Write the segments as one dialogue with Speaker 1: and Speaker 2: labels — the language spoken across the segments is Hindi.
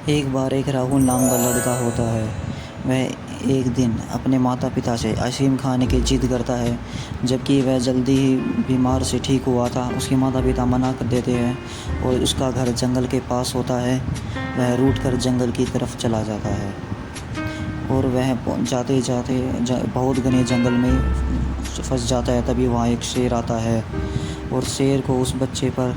Speaker 1: एक बार एक राहुल नाम का लड़का होता है। वह एक दिन अपने माता पिता से अफीम खाने की जिद करता है। जबकि वह जल्दी ही बीमार से ठीक हुआ था। उसके माता पिता मना कर देते हैं और उसका घर जंगल के पास होता है। वह रूठ कर जंगल की तरफ चला जाता है और वह जाते जाते बहुत घने जंगल में फंस जाता है। तभी वहाँ एक शेर आता है और शेर को उस बच्चे पर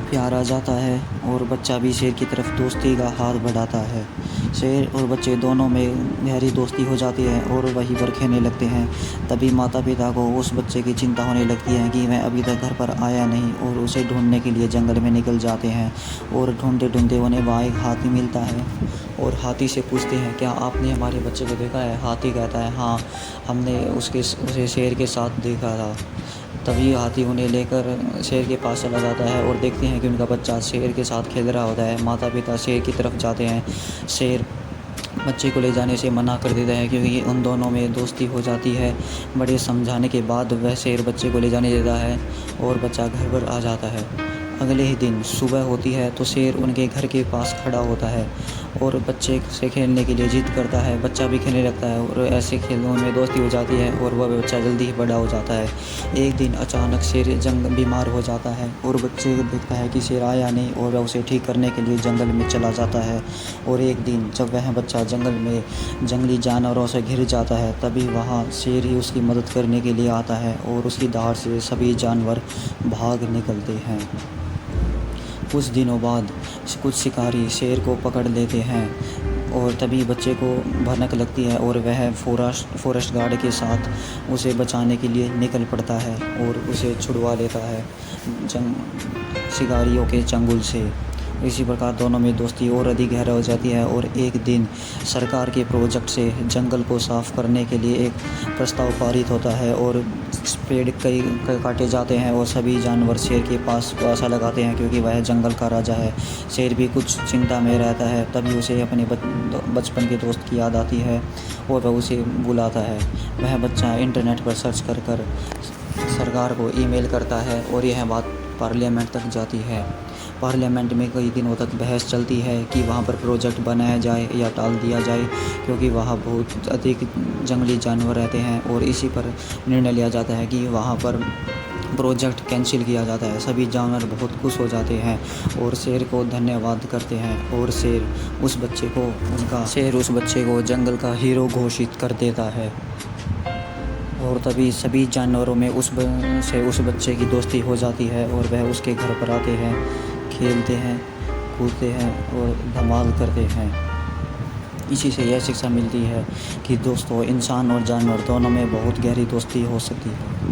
Speaker 1: प्यार आ जाता है और बच्चा भी शेर की तरफ दोस्ती का हाथ बढ़ाता है। शेर और बच्चे दोनों में गहरी दोस्ती हो जाती है और वहीं पर खेलने लगते हैं। तभी माता पिता को उस बच्चे की चिंता होने लगती है कि वह अभी तक घर पर आया नहीं और उसे ढूंढने के लिए जंगल में निकल जाते हैं। और ढूंढते ढूंढते उन्हें वहाँ एक हाथी मिलता है और हाथी से पूछते हैं, क्या आपने हमारे बच्चे को देखा है? हाथी कहता है, हाँ, हमने उसे शेर के साथ देखा था। तभी हाथी उन्हें लेकर शेर के पास चला जाता है और देखते हैं कि उनका बच्चा शेर के साथ खेल रहा होता है। माता पिता शेर की तरफ जाते हैं। शेर बच्चे को ले जाने से मना कर देता है क्योंकि उन दोनों में दोस्ती हो जाती है। बड़े समझाने के बाद वह शेर बच्चे को ले जाने देता है और बच्चा घर पर आ जाता है। अगले ही दिन सुबह होती है तो शेर उनके घर के पास खड़ा होता है और बच्चे से खेलने के लिए जिद करता है। बच्चा भी खेलने लगता है और ऐसे खेलों में दोस्ती हो जाती है और वह बच्चा जल्दी ही बड़ा हो जाता है। एक दिन अचानक शेर बीमार हो जाता है और बच्चे देखता है कि शेर आया नहीं और वह उसे ठीक करने के लिए जंगल में चला जाता है। और एक दिन जब वह बच्चा जंगल में जंगली जानवरों से घिर जाता है तभी वहाँ शेर ही उसकी मदद करने के लिए आता है और उसकी दहाड़ से सभी जानवर भाग निकलते हैं। कुछ दिनों बाद कुछ शिकारी शेर को पकड़ लेते हैं और तभी बच्चे को भनक लगती है और वह फॉरेस्ट गार्ड के साथ उसे बचाने के लिए निकल पड़ता है और उसे छुड़वा लेता है शिकारियों के चंगुल से। इसी प्रकार दोनों में दोस्ती और अधिक गहरा हो जाती है। और एक दिन सरकार के प्रोजेक्ट से जंगल को साफ़ करने के लिए एक प्रस्ताव पारित होता है और पेड़ कई काटे जाते हैं और सभी जानवर शेर के पास आशा लगाते हैं क्योंकि वह जंगल का राजा है। शेर भी कुछ चिंता में रहता है। तभी उसे अपने बचपन के दोस्त की याद आती है और वह उसे बुलाता है। वह बच्चा इंटरनेट पर सर्च कर सरकार को ईमेल करता है और यह बात पार्लियामेंट तक जाती है। पार्लियामेंट में कई दिनों तक बहस चलती है कि वहाँ पर प्रोजेक्ट बनाया जाए या टाल दिया जाए क्योंकि वहाँ बहुत अधिक जंगली जानवर रहते हैं। और इसी पर निर्णय लिया जाता है कि वहाँ पर प्रोजेक्ट कैंसिल किया जाता है। सभी जानवर बहुत खुश हो जाते हैं और शेर को धन्यवाद करते हैं और शेर उस बच्चे को जंगल का हीरो घोषित कर देता है। और तभी सभी जानवरों में उस बच्चे की दोस्ती हो जाती है और वह उसके घर पर आते हैं, खेलते हैं, कूदते हैं और धमाल करते हैं। इसी से यह शिक्षा मिलती है कि दोस्तों, इंसान और जानवर दोनों में बहुत गहरी दोस्ती हो सकती है।